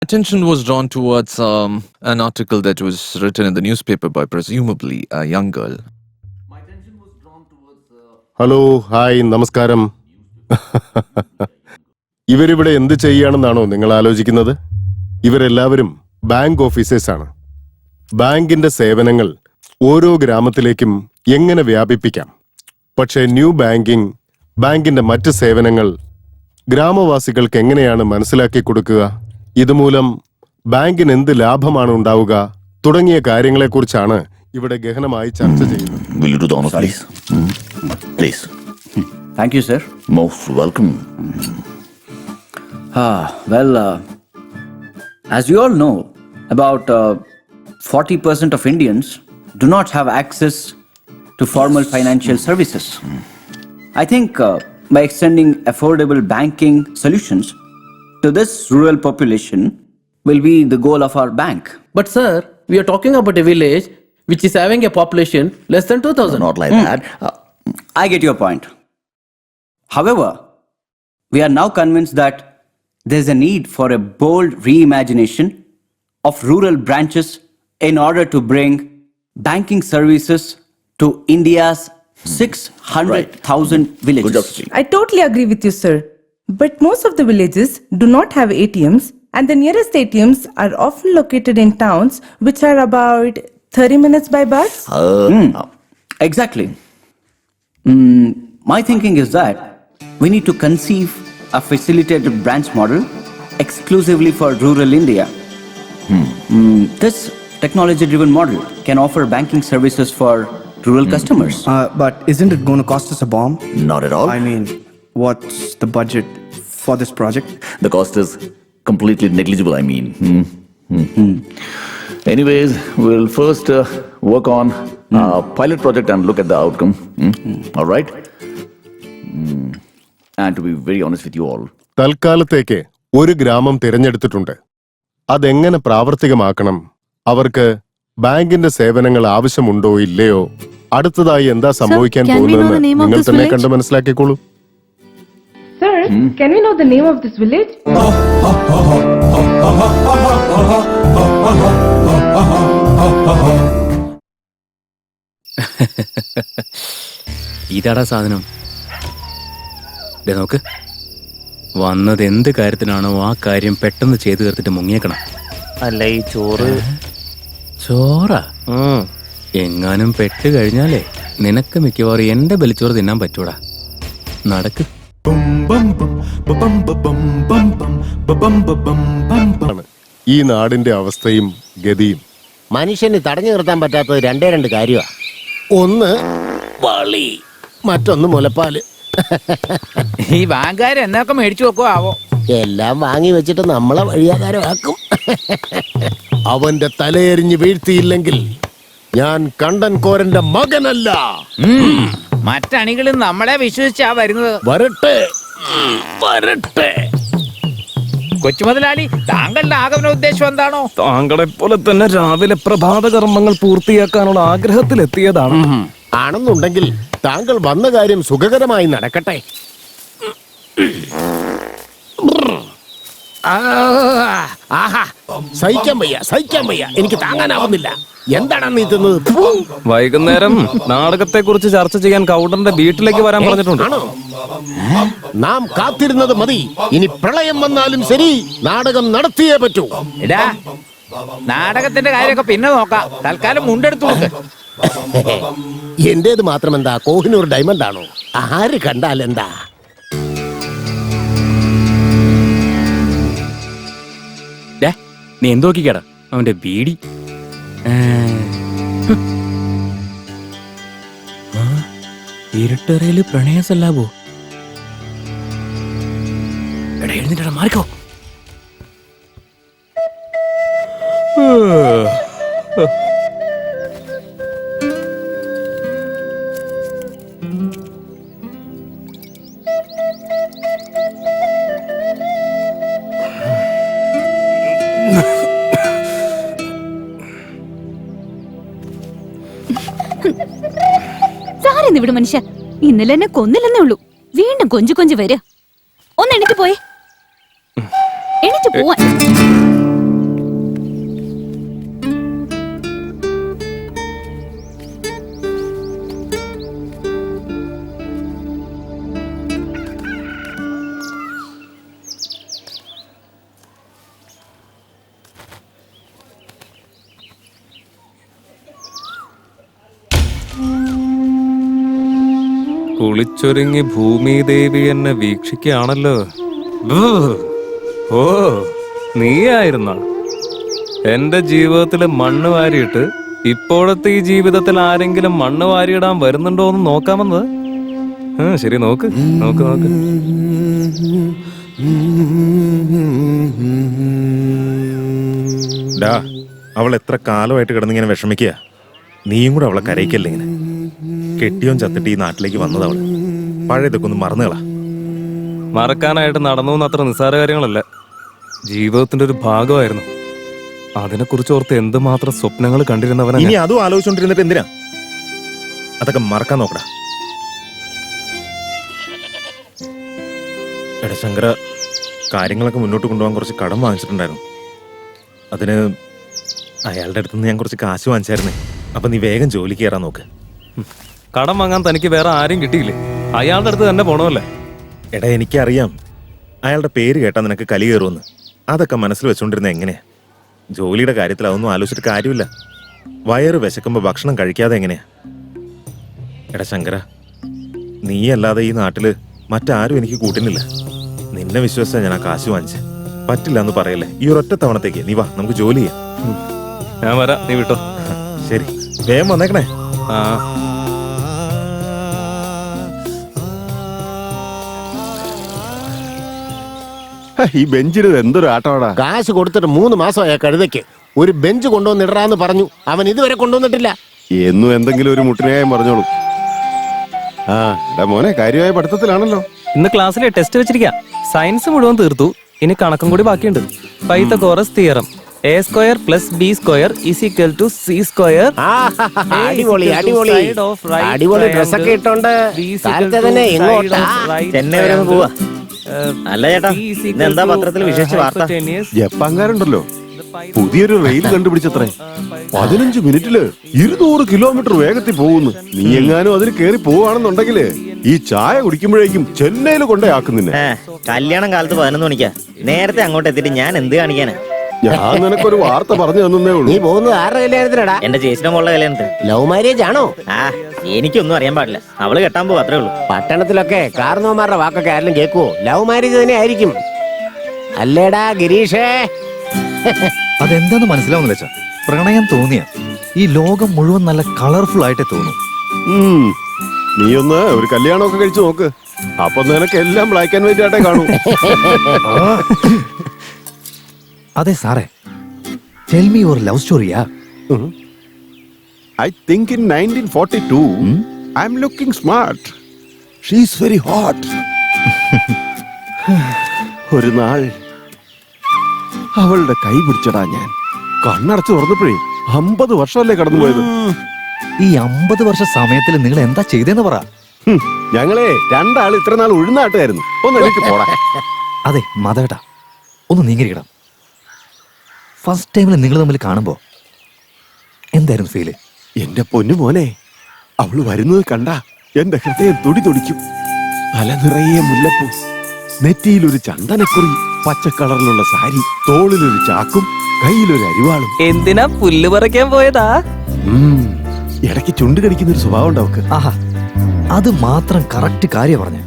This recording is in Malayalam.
Attention was drawn towards an article that was written in the newspaper by presumably a young girl. Hello, hi, നമസ്കാരം. ഇവരിവിടെ എന്ത് ചെയ്യാണെന്നാണോ നിങ്ങൾ ആലോചിക്കുന്നത്? ഇവരെല്ലാവരും ബാങ്ക് ഓഫീസേഴ്സാണ്. ബാങ്കിന്റെ സേവനങ്ങൾ ഓരോ ഗ്രാമത്തിലേക്കും എങ്ങനെ വ്യാപിപ്പിക്കാം? പക്ഷേ ന്യൂ ബാങ്കിന്റെ മറ്റ് സേവനങ്ങൾ ഗ്രാമവാസികൾക്ക് എങ്ങനെയാണ് മനസ്സിലാക്കി കൊടുക്കുക? ഇതുമൂലം ബാങ്കിന് എന്ത് ലാഭമാണ് ഉണ്ടാവുക തുടങ്ങിയ കാര്യങ്ങളെക്കുറിച്ചാണ് ഇവിടെ ഗഹനമായി ചർച്ച ചെയ്യുന്നത്. Will you do the honors, please? Please. Thank you, sir. Most welcome. As you all know, about 40% of Indians do not have access to formal financial services. I think by extending affordable banking solutions to this rural population will be the goal of our bank. But sir, we are talking about a village which is having a population less than 2,000. Not like that. I get your point. However, we are now convinced that there is a need for a bold reimagination of rural branches in order to bring banking services to India's 600,000 villages. Good job, Sri. I totally agree with you, sir. But most of the villages do not have ATMs, and the nearest ATMs are often located in towns which are about 30 minutes by bus. Exactly. My thinking is that we need to conceive a facilitated branch model exclusively for rural India. This technology-driven model can offer banking services for rural customers. But isn't it going to cost us a bomb? Not at all. I mean, what's the budget for this project? The cost is completely negligible, I mean. Anyways, we'll first work on a pilot project and look at the outcome. All right? And to be very honest with you all, തൽക്കാലത്തേക്ക് ഒരു ഗ്രാമം തിരഞ്ഞെടുത്തിട്ടുണ്ട്. അതെങ്ങനെ പ്രാവർത്തികമാക്കണം, അവർക്ക് ബാങ്കിന്റെ സേവനങ്ങൾ ആവശ്യമുണ്ടോ ഇല്ലയോ, അടുത്തതായി എന്താ സംഭവിക്കാൻ പോകുന്നതെന്ന് നിങ്ങൾ തന്നെ കണ്ട് മനസ്സിലാക്കിക്കോളൂ. Sir, can we know the name of this village? ഇതാടാ സാധനം. നോക്ക്, വന്നത് എന്ത് കാര്യത്തിനാണോ ആ കാര്യം പെട്ടെന്ന് ചെയ്തു തീർത്തിട്ട് മുങ്ങിയേക്കണം. അല്ല ഈ ചോറാ എങ്ങാനും പെട്ട് കഴിഞ്ഞാലേ നിനക്ക് മിക്കവാറും എന്റെ ബലിച്ചോറ് തിന്നാൻ പറ്റൂടാ. നടക്ക്. ഈ നാടിന്റെ അവസ്ഥയും ഗതിയും മനുഷ്യന് തടഞ്ഞു നിർത്താൻ പറ്റാത്തത് രണ്ട് കാര്യമാണ്. ഒന്ന് വളി, മറ്റൊന്ന് മുലപ്പാല്. ഈ ബാങ്കുകാര് എന്നൊക്കെ മേടിച്ചു വെക്കോ ആവോ. എല്ലാം വാങ്ങി വെച്ചിട്ട് നമ്മളെ വഴിയാകാരമാക്കും. അവന്റെ തലയെറിഞ്ഞ് വീഴ്ത്തിയില്ലെങ്കിൽ ഞാൻ കണ്ടൻകോരന്റെ മകനല്ല. മറ്റണികളും നമ്മളെ വിശ്വസിച്ചാ വരുന്നത്. വരട്ടെ വരട്ടെ. കൊച്ചുമുതലാളി, താങ്കളുടെ ആഗമന ഉദ്ദേശം എന്താണോ? താങ്കളെ പോലെ തന്നെ രാവിലെ പ്രഭാത കർമ്മങ്ങൾ പൂർത്തിയാക്കാനുള്ള ആഗ്രഹത്തിലെത്തിയതാണ്. ആണെന്നുണ്ടെങ്കിൽ താങ്കൾ വന്ന കാര്യം സുഖകരമായി നടക്കട്ടെ. സഹിക്കാൻ വയ്യ, എനിക്ക് താങ്ങാനാവുന്നില്ല. എന്താണ് നീ തിന്നത്? വൈകുന്നേരം നാടകത്തെ കുറിച്ച് ചർച്ച ചെയ്യാൻ കൗണ്ടറിന്റെ വീട്ടിലേക്ക് വരാൻ പറഞ്ഞിട്ടുണ്ട്. നാം കാത്തിരുന്നത് മതി. ഇനി പ്രളയം വന്നാലും ശരി, നാടകം നടത്തിയേ പറ്റൂ. എടാ, നാടകത്തിന്റെ കാര്യമൊക്കെ പിന്നെ നോക്കാം. തൽക്കാലം മുണ്ടെടുത്തു നോക്ക്. എന്റേത് മാത്രമെന്താ, കോഹിനൂർ ഡയമണ്ട് ആണോ? ആര് കണ്ടാലെന്താ? നീ എന്തോക്കിക്കടാ അവന്റെ ബീഡി. ഇരുട്ടറയില് പ്രണയസല്ലാവോ? എടാ എഴുന്നിട്ടാ, മാറിക്കോ. സാരെന്ന് വിടും മനുഷ്യ. ഇന്നലെ എന്നെ കൊന്നില്ലെന്നേ ഉള്ളൂ, വീണ്ടും കൊഞ്ചു വരിക. ഒന്ന് എണീറ്റ് പോയേ, എണീറ്റ് പോവാൻ. കുളിച്ചൊരുങ്ങി ഭൂമിദേവി എന്നെ വീക്ഷിക്കുകയാണല്ലോ. ഓ നീയായിരുന്ന എന്റെ ജീവിതത്തിൽ മണ്ണ് വാരിയിട്ട് ഇപ്പോഴത്തെ ഈ ജീവിതത്തിൽ ആരെങ്കിലും മണ്ണ് വാരിയിടാൻ വരുന്നുണ്ടോ എന്ന് നോക്കാമെന്നത്. ശരി, നോക്ക് നോക്ക് നോക്ക്. അവൾ എത്ര കാലമായിട്ട് കിടന്നിങ്ങനെ വിഷമിക്കുക. നീയും കൂടെ അവളെ കരയിക്കല്ലേ ഇങ്ങനെ. കെട്ടിയോൻ ചത്തിട്ട് ഈ നാട്ടിലേക്ക് വന്നതവള്. പഴയതൊക്കെ ഒന്ന് മറന്നുകളാ. മറക്കാനായിട്ട് നടന്നു അത്ര നിസ്സാര കാര്യങ്ങളല്ല, ജീവിതത്തിന്റെ ഒരു ഭാഗമായിരുന്നു. അതിനെക്കുറിച്ച് ഓർത്ത് എന്തുമാത്രം സ്വപ്നങ്ങൾ കണ്ടിരുന്നവനാ. ഇനി അതും ആലോചിച്ചോണ്ടിരുന്നിട്ട് എന്തിനാ? അതൊക്കെ മറക്കാൻ നോക്കടാ. എടാ ശങ്കര, കാര്യങ്ങളൊക്കെ മുന്നോട്ട് കൊണ്ടുപോകാൻ കുറച്ച് കടം വാങ്ങിച്ചിട്ടുണ്ടായിരുന്നു. അതിന് അയാളുടെ അടുത്ത് നിന്ന് ഞാൻ കുറച്ച് കാശ് വാങ്ങിച്ചായിരുന്നേ. അപ്പൊ നീ വേഗം ജോലിക്ക് കയറാൻ നോക്ക്. കടം വാങ്ങാൻ തനിക്ക് വേറെ ആരും കിട്ടിയില്ലേ? അയാളുടെ അടുത്ത് തന്നെ പോണമല്ലേ? എടാ എനിക്കറിയാം അയാളുടെ പേര് കേട്ടാ നിനക്ക് കലി കയറുമെന്ന്. അതൊക്കെ മനസ്സിൽ വെച്ചോണ്ടിരുന്ന എങ്ങനെയാ? ജോലിയുടെ കാര്യത്തിൽ അതൊന്നും ആലോചിച്ചിട്ട് കാര്യമില്ല. വയറ് വിശക്കുമ്പോ ഭക്ഷണം കഴിക്കാതെ എങ്ങനെയാ? എടാ ശങ്കര, നീ അല്ലാതെ ഈ നാട്ടില് മറ്റാരും എനിക്ക് കൂട്ടുന്നില്ല. നിന്നെ വിശ്വസിച്ചാ ഞാൻ ആ കാശ് വാങ്ങിച്ചേ. പറ്റില്ല എന്ന് പറയല്ലേ. ഈ ഒരൊറ്റ തവണത്തേക്ക് നീ വാ, നമുക്ക് ജോലി ചെയ്യാം. ഞാൻ വരാം, നീ വിട്ടോ. ശരി, വേഗം വന്നേക്കണേ. ആ ഈ ബെഞ്ചിന് എന്തൊരു ആട്ടമാടാ. കാശ് കൊടുത്തിട്ട് 3 മാസമായ കഴുതയ്ക്ക് ഒരു ബെഞ്ച് കൊണ്ടുവന്നിടാന്ന് പറഞ്ഞു. അവൻ ഇതുവരെ കൊണ്ടുവന്നിട്ടില്ല. എന്നും എന്തെങ്കിലും ഒരു മുട്ടിനായം പറഞ്ഞോളൂ. ആ എടാ മോനെ, കാര്യമായ പഠിത്തത്തിലാണല്ലോ. ഇന്ന് ക്ലാസ്സിലെ ടെസ്റ്റ് വെച്ചിരിക്കാം. സയൻസ് മുഴുവൻ തീർത്തു, ഇനി കണക്കും കൂടി ബാക്കിയുണ്ട്. Pythagoras theorem A² + B² = C². അടിപൊളി അടിപൊളി അടിപൊളി ഡ്രസ്സൊക്കെ ഇട്ടോണ്ട് കാലത്തെ തന്നെ എങ്ങോട്ടാ? ചെന്നൈ വരെ പോവാ. അല്ല ചേട്ടാ, ഇന്നെന്താ പത്രത്തിൽ വിശേഷിച്ച വാർത്ത? ജപ്പാൻകാരുണ്ടല്ലോ പുതിയൊരു റെയിൽ കണ്ടുപിടിച്ചത്രേ. 15 മിനിറ്റില് 200 കിലോമീറ്റർ വേഗത്തിൽ പോകുന്നു. നീ എങ്ങാനും അതിൽ കയറി പോവാണെന്നുണ്ടെങ്കില് ഈ ചായ കുടിക്കുമ്പോഴേക്കും ചെന്നൈയിൽ കൊണ്ടേയാക്കുന്നില്ല. കല്യാണം കാലത്ത് 11 മണിക്കാ. നേരത്തെ അങ്ങോട്ട് എത്തിയിട്ട് ഞാൻ എന്ത് കാണിക്കാനാ? ഞാൻ നിനക്കൊരു വാർത്ത പറഞ്ഞു തന്നേ ഉള്ളൂ. നീ പോകുന്നത് ആരുടെ കല്യാണത്തിനടാ? എന്റെ ചേച്ചിയുടെ മോളുടെ കല്യാണത്തിന്. ലവ് മാരേജ് ആണോ? എനിക്കൊന്നും അറിയാൻ പാടില്ല. അവള് കെട്ടാൻ പോകും, അത്രേ ഉള്ളൂ. പട്ടണത്തിലൊക്കെ കാർന്നോമാരുടെ വാക്കൊക്കെ ആരെങ്കിലും കേൾക്കുവോ? ലവ് മാരേജ് തന്നെ ആയിരിക്കും. അല്ലേടാ ഗിരീഷേ? അതെന്താന്ന് മനസ്സിലാവുന്നില്ല അച്ഛാ. പ്രണയം തോന്നിയ ഈ ലോകം മുഴുവൻ നല്ല കളർഫുൾ ആയിട്ടേ തോന്നും. നീ ഒന്ന് ഒരു കല്യാണമൊക്കെ കഴിച്ചു നോക്ക്. അപ്പൊ നിനക്ക് എല്ലാം ബ്ലാക്ക് ആൻഡ് വൈറ്റ് ആയിട്ടേ കാണൂ. അതെ സാറേ, ടെൽ മീ യുവർ ലവ് സ്റ്റോറിയാ. I think in 1942 I'm looking smart. She's very hot. ഒരു നാൾ അവളുടെ കൈ പിടിച്ചടാ ഞാൻ. കണ്ണടച്ച് തുറന്നപ്പോഴേ 50 വർഷമല്ലേ കടന്നുപോയത്. ഈ 50 വർഷ സമയത്തിൽ നിങ്ങൾ എന്താ ചെയ്തേന്ന് പറ. ഞങ്ങളെ രണ്ടാൾ ഇത്ര നാൾ ഉഴുന്നാട്ടായിരുന്നു. ഒന്ന് എനിക്ക് പോടാ. അതെ മാധവേട്ടാ, ഒന്ന് നീങ്ങിരിക്കണം. ഫസ്റ്റ് ടൈമിൽ നിങ്ങൾ തമ്മിൽ കാണുമ്പോ എന്തായിരുന്നു ഫീല്? എന്റെ പൊന്നു മോനെ, അവള് വരുന്നത് കണ്ട എന്റെ ഹൃദയം തുടി തുടിക്കും. തല നിറയെ മുല്ലപ്പൂ, നെറ്റിയിലൊരു ചന്ദനക്കുറി, പച്ച കളറിലുള്ള സാരി, തോളിലൊരു ചാക്കും, കയ്യിലൊരു അരിവാളും. എന്തിനാ പുല്ല് പറിക്കാൻ പോയതാ? ഇടയ്ക്ക് ചുണ്ട് കടിക്കുന്ന ഒരു സ്വഭാവം ഉണ്ട് അവക്ക്. ആഹാ, അത് മാത്രം കറക്റ്റ് കാര്യം പറഞ്ഞു.